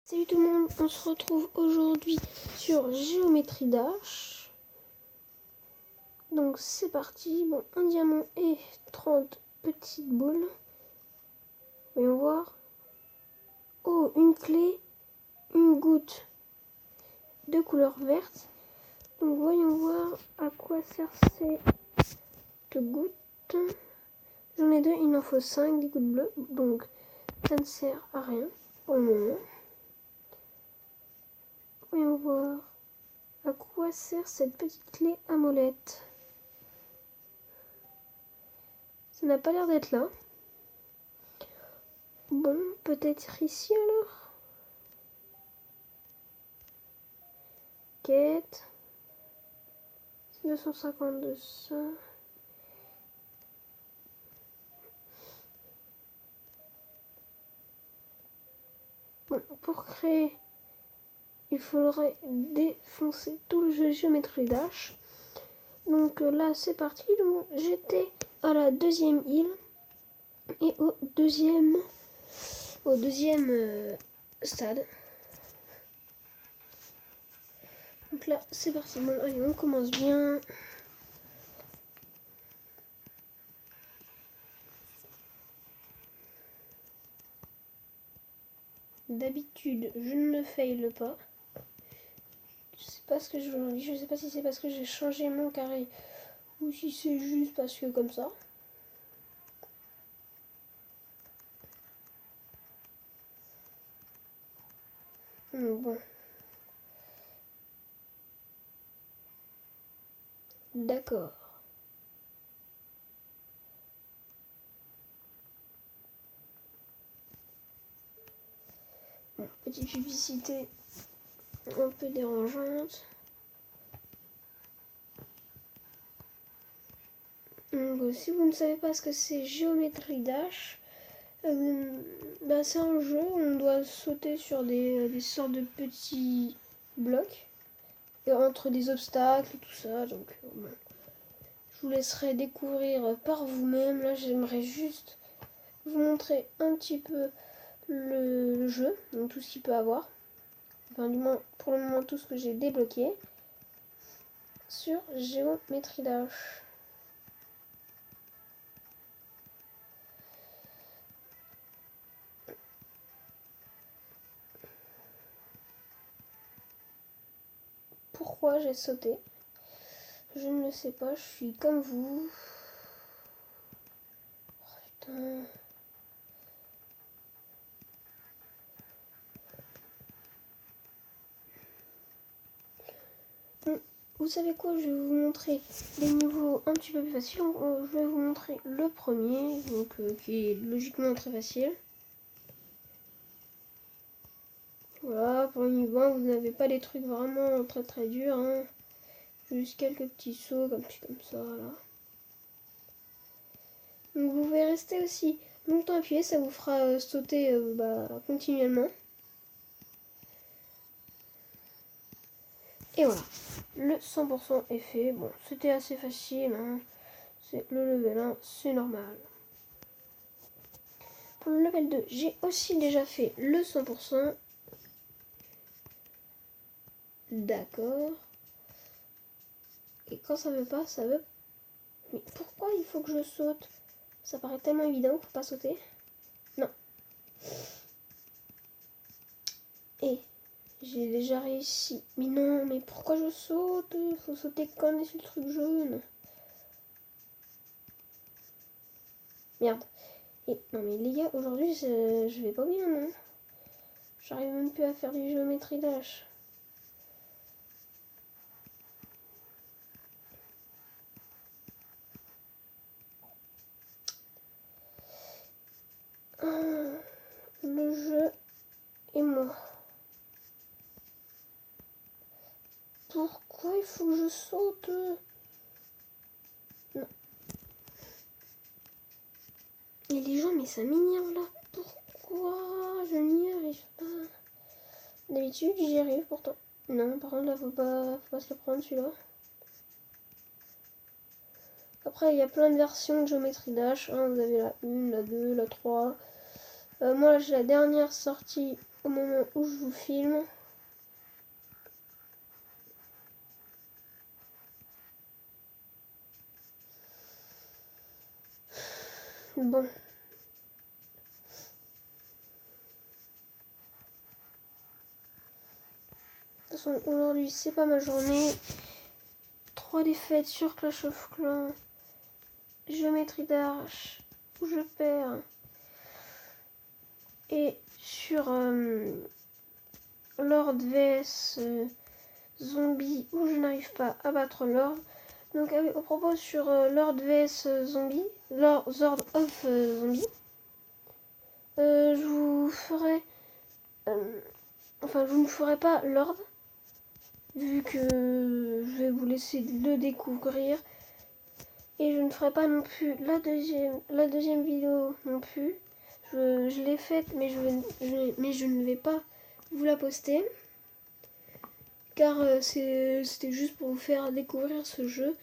Salut tout le monde, on se retrouve aujourd'hui sur Géométrie Dash. Donc c'est parti, bon, un diamant et 30 petites boules. Voyons voir. Oh, une clé, une goutte de couleur verte. Donc voyons voir à quoi sert cette goutte. J'en ai deux, il en faut 5 des gouttes bleues, donc ça ne sert à rien pour le moment. Voyons voir à quoi sert cette petite clé à molette. Ça n'a pas l'air d'être là. Bon, peut-être ici alors. Quête. 250 de ça. Bon, pour créer, il faudrait défoncer tout le jeu Géométrie Dash. Donc là, c'est parti. Donc, j'étais à la deuxième île et au deuxième stade. Donc là, c'est parti. Bon, allez, on commence bien. D'habitude, je ne faille pas. Je sais pas ce que je veux aujourd'hui. Je sais pas si c'est parce que j'ai changé mon carré ou si c'est juste parce que comme ça. Bon. D'accord. Bon, petite publicité un peu dérangeante. Donc, si vous ne savez pas ce que c'est Géométrie Dash, c'est un jeu où on doit sauter sur des sortes de petits blocs et entre des obstacles et tout ça. Donc, bon, je vous laisserai découvrir par vous-même. Là, j'aimerais juste vous montrer un petit peu le jeu, donc tout ce qu'il peut avoir. Enfin, du moins, pour le moment, tout ce que j'ai débloqué sur Géométrie Dash. Pourquoi j'ai sauté? Je ne le sais pas, je suis comme vous. Oh, putain. Vous savez quoi? Je vais vous montrer des niveaux un petit peu plus faciles. Je vais vous montrer le premier, donc, qui est logiquement très facile. Voilà, pour le niveau 1, vous n'avez pas des trucs vraiment très très durs. Hein. Juste quelques petits sauts comme ça, là. Donc vous pouvez rester aussi longtemps appuyé, ça vous fera sauter continuellement. Et voilà, le 100% est fait. Bon, c'était assez facile, hein. C'est le level 1, c'est normal. Pour le level 2, j'ai aussi déjà fait le 100%. D'accord. Et quand ça veut pas, ça veut... Mais pourquoi il faut que je saute? Ça paraît tellement évident qu'il faut pas sauter. Non. Et j'ai déjà réussi. Mais non, mais pourquoi je saute? Il faut sauter quand on est sur le truc jaune. Merde. Et non mais les gars, aujourd'hui je vais pas bien, non? J'arrive même plus à faire du Géométrie Dash. Le jeu et moi. Pourquoi il faut que je saute? Non. Et les gens, mais ça m'énerve là. Pourquoi je n'y arrive pas? D'habitude, j'y arrive pourtant. Non, par contre, là, faut pas se le prendre celui-là. Après, il y a plein de versions de Géométrie Dash. Hein. Vous avez la 1, la 2, la 3. Moi, j'ai la dernière sortie au moment où je vous filme. Bon. De toute façon, aujourd'hui, c'est pas ma journée. 3 défaites sur Clash of Clans. Géométrie d'Arche, où je perds. Et sur Lord vs Zombie, où je n'arrive pas à battre Lord. Donc au propos sur Lord vs Zombie, Lord of Zombie, je vous ferai... enfin, je ne ferai pas Lord, vu que je vais vous laisser le découvrir. Et je ne ferai pas non plus la deuxième vidéo non plus. Je l'ai faite, mais je ne vais pas vous la poster. Car c'était juste pour vous faire découvrir ce jeu.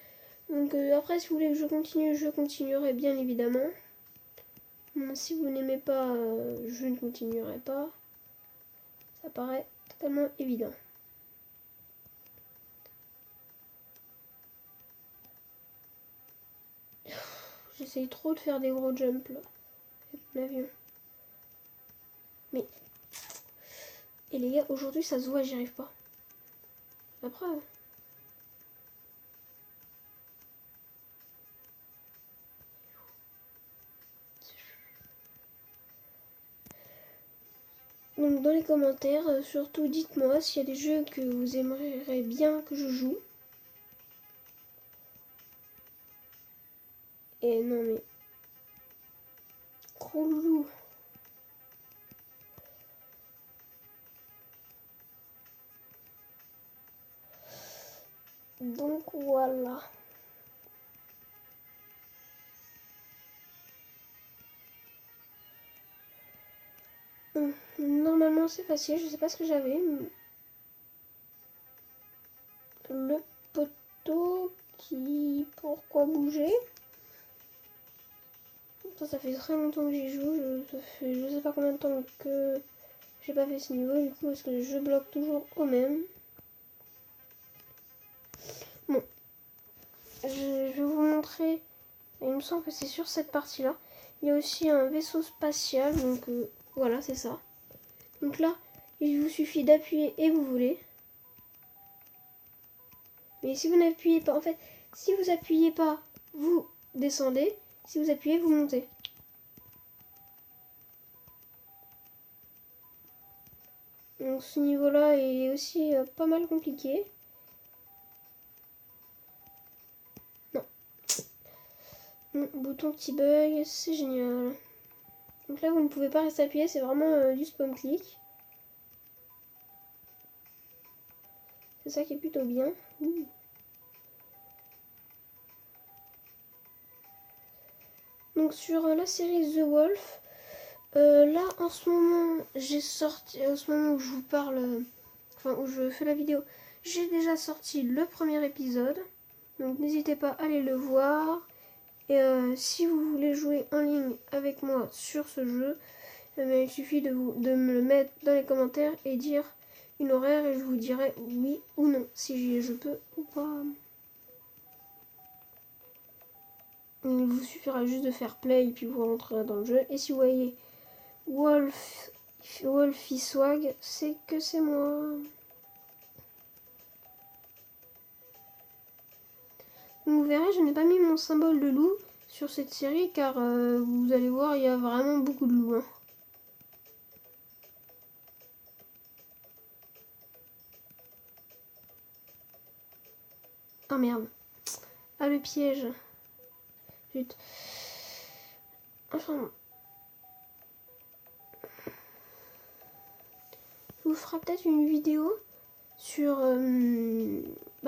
Donc après, si vous voulez que je continuerai bien évidemment. Si vous n'aimez pas, je ne continuerai pas. Ça paraît totalement évident. J'essaye trop de faire des gros jumps là, avec mon avion. Mais... Et les gars, aujourd'hui ça se voit, j'y arrive pas. La preuve. Donc dans les commentaires, surtout dites-moi s'il y a des jeux que vous aimeriez bien que je joue. Et non mais... Gros loulou. Donc voilà. Normalement c'est facile, je sais pas ce que j'avais. Le poteau qui... Pourquoi bouger? Ça fait très longtemps que j'y joue, ça fait je sais pas combien de temps que j'ai pas fait ce niveau, du coup parce que je bloque toujours au même. Bon, je vais vous montrer, il me semble que c'est sur cette partie là. Il y a aussi un vaisseau spatial, donc voilà c'est ça. Donc là, il vous suffit d'appuyer et vous voulez. Mais si vous n'appuyez pas, en fait, si vous appuyez pas, vous descendez. Si vous appuyez, vous montez. Donc ce niveau-là est aussi pas mal compliqué. Non. Bouton qui bug, c'est génial. Donc là, vous ne pouvez pas rester appuyé, c'est vraiment du spawn click. C'est ça qui est plutôt bien. Donc sur la série The Wolf, là en ce moment j'ai sorti, en ce moment où je vous parle, enfin où je fais la vidéo, j'ai déjà sorti le premier épisode. Donc n'hésitez pas à aller le voir. Et si vous voulez jouer en ligne avec moi sur ce jeu, il suffit de me le mettre dans les commentaires et dire une horaire et je vous dirai oui ou non, si je peux ou pas. Il vous suffira juste de faire play et puis vous rentrerez dans le jeu. Et si vous voyez Wolfie Swag, c'est que c'est moi. Vous verrez, je n'ai pas mis mon symbole de loup sur cette série car vous allez voir, il y a vraiment beaucoup de loups. Hein. Oh merde. Ah le piège. Zut. Enfin. Je vous ferai peut-être une vidéo sur,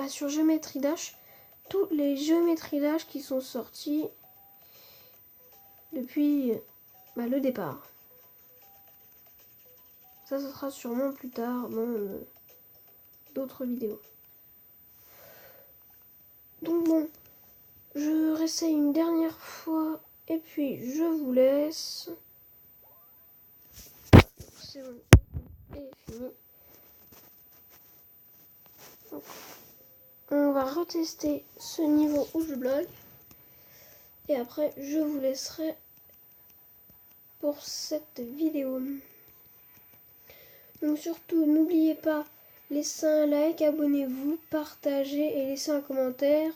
sur Géométrie Dash. Toutes les Géométries Dash qui sont sorties depuis le départ. Ça, ce sera sûrement plus tard dans d'autres vidéos. Donc bon, je réessaye une dernière fois et puis je vous laisse. C'est bon. est fini. Donc, on va retester ce niveau où je bloque. Et après, je vous laisserai pour cette vidéo. Donc surtout, n'oubliez pas, laissez un like, abonnez-vous, partagez et laissez un commentaire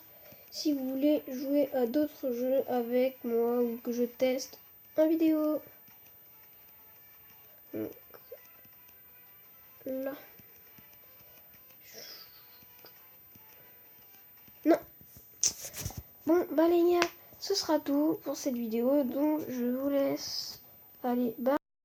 si vous voulez jouer à d'autres jeux avec moi ou que je teste en vidéo. Donc, là. Non. Bon, bah les gars, ce sera tout pour cette vidéo. Donc je vous laisse. Allez, bye.